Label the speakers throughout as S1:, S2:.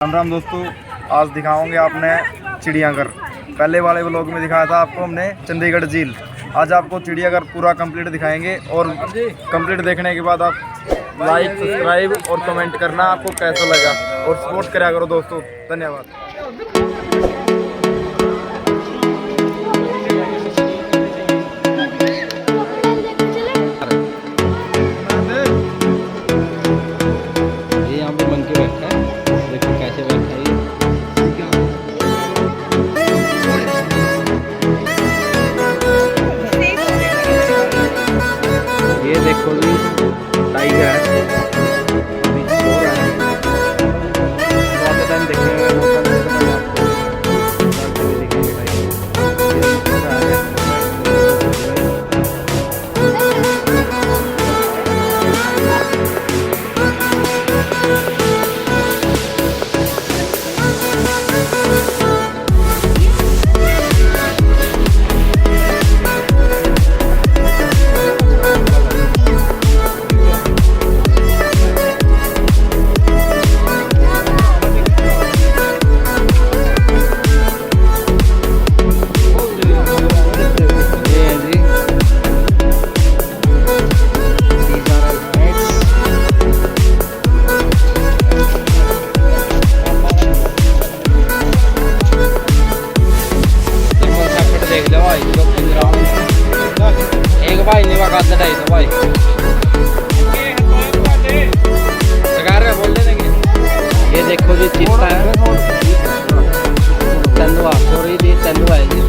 S1: राम राम दोस्तों, आज दिखाओगे आपने चिड़ियाघर। पहले वाले व्लॉग में दिखाया था आपको हमने चंडीगढ़ झील। आज आपको चिड़ियाघर पूरा कंप्लीट दिखाएंगे और कंप्लीट देखने के बाद आप लाइक, सब्सक्राइब और कमेंट करना आपको कैसा लगा और सपोर्ट करा करो दोस्तों। धन्यवाद। देखो जी, टाइगर है, अभी सो रहा है। बहुत टाइम देखेंगे भाई नहीं वक्त ढाई सौ भाई बोल देंगे। ये देखो जी, चिट्टा है, तेंदुआ, सॉरी जी, तेंदुआ है जी।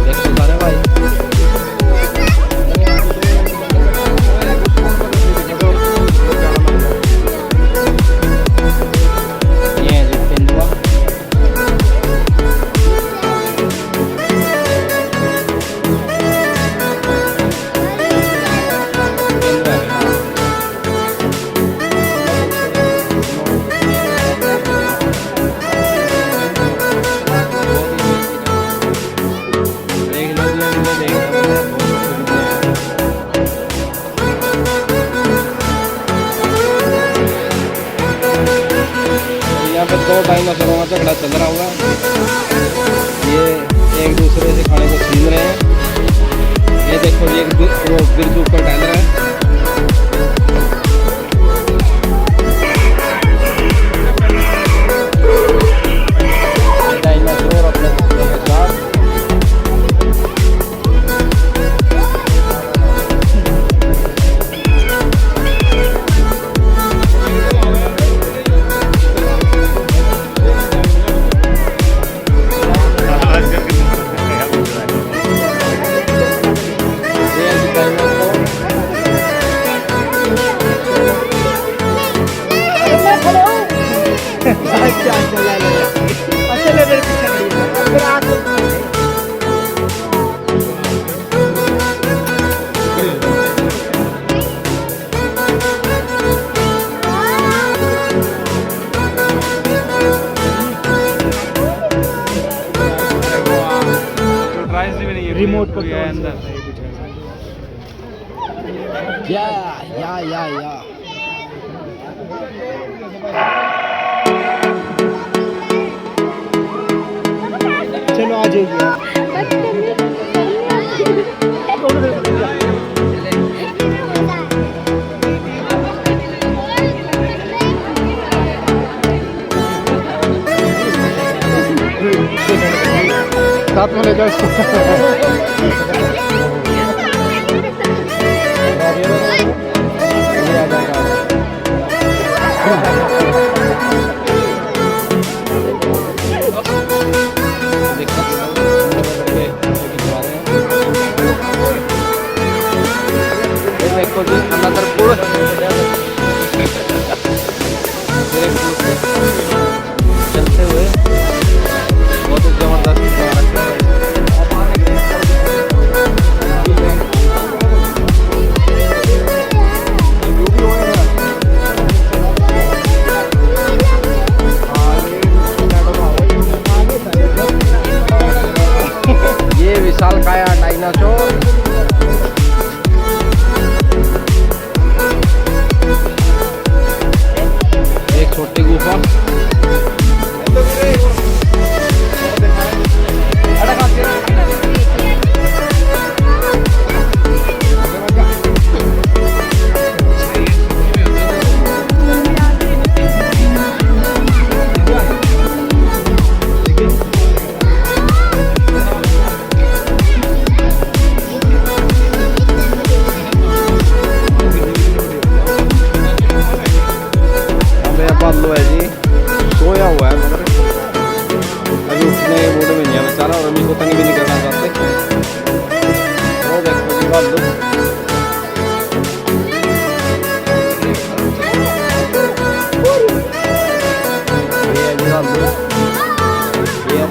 S1: देखो सारे भाई, ये है जी तेंदुआ। दो डायनासोरों का झगड़ा चल रहा होगा। ये एक दूसरे से खाने को छीन रहे हैं। ये देखो जी, एक बिरजू ऊपर टहल रहा है। डायनासोर अपने साथ रिमोट पर अंदर या चलो आ जाइए। साथ में ले जाओ इसको। देखो जी, नंदनपुर चलते हुए बहुत जबरदस्त।
S2: भालू है जी, सोया हुआ है मगर अभी उठने के मूड में नहीं है बेचारा, और अभी को तंग भी नहीं करना चाहते। वो देखो जी भालू, ये है जी भालू, ये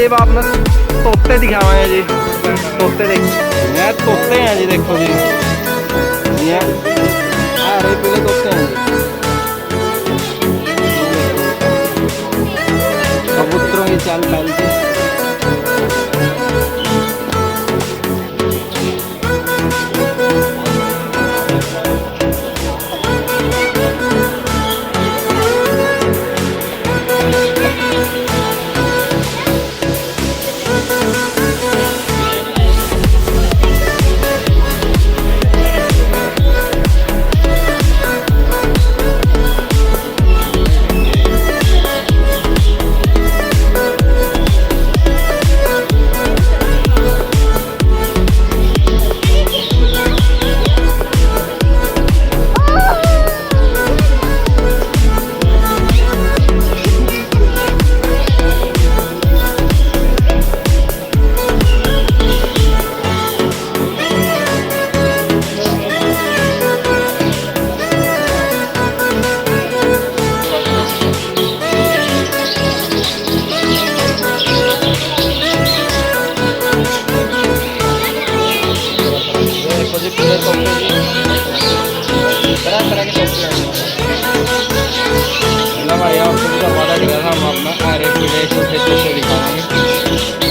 S3: अब आपने तोते दिखावे हैं जी, तोते देख, ये तोते हैं जी, देखो जी, ये हरे पीले तोते हैं जी, कबूतरों की चाल फैलती है। अच्छे तोते दिखाएंगे।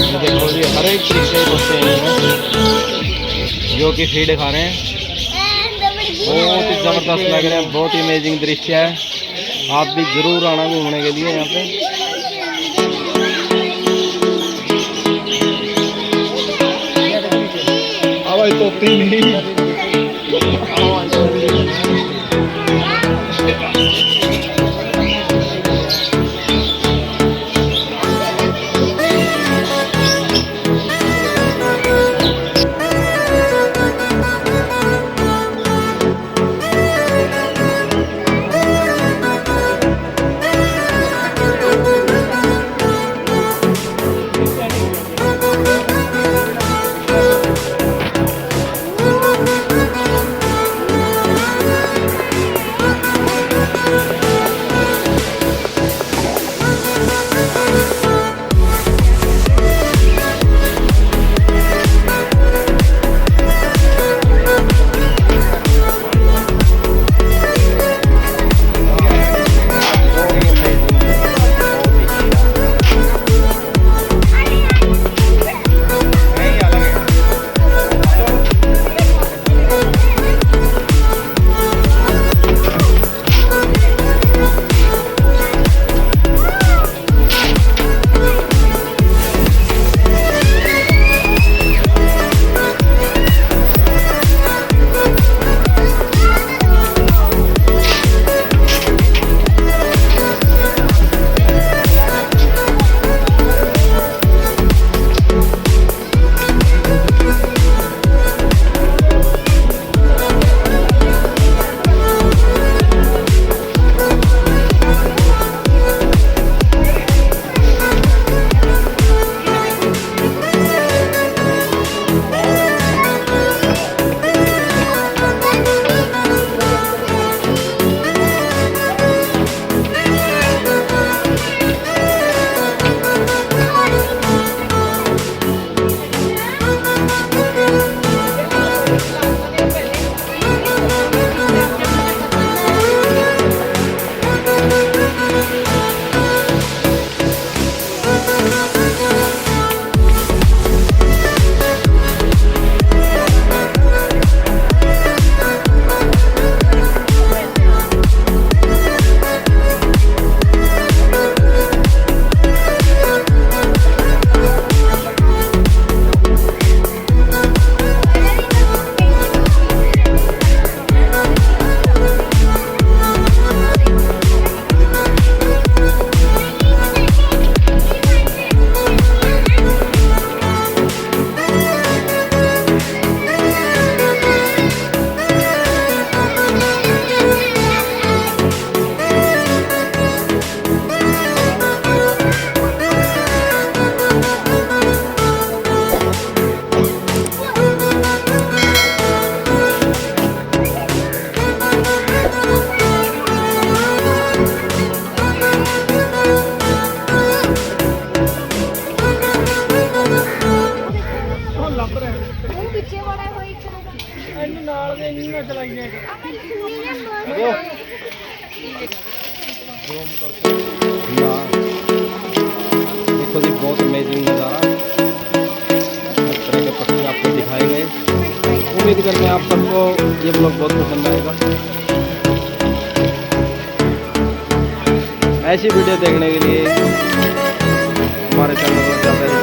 S3: ये देखो जी हर एक तरीके के तोते हैं जो कि फीड खा रहे हैं। बहुत ही ज़बरदस्त लग रहे हैं, बहुत ही अमेजिंग दृश्य है। आप भी ज़रूर आना घूमने के लिए यहाँ पे।
S2: भाई तोते नहीं
S3: देखो जी बहुत अमेजिंग नज़ारा, हर तरह के पक्षी आपको दिखाए गए। उम्मीद करते हैं आप सबको ये ब्लॉग बहुत पसंद आएगा। ऐसी वीडियो देखने के लिए हमारे चैनल को ज़्यादा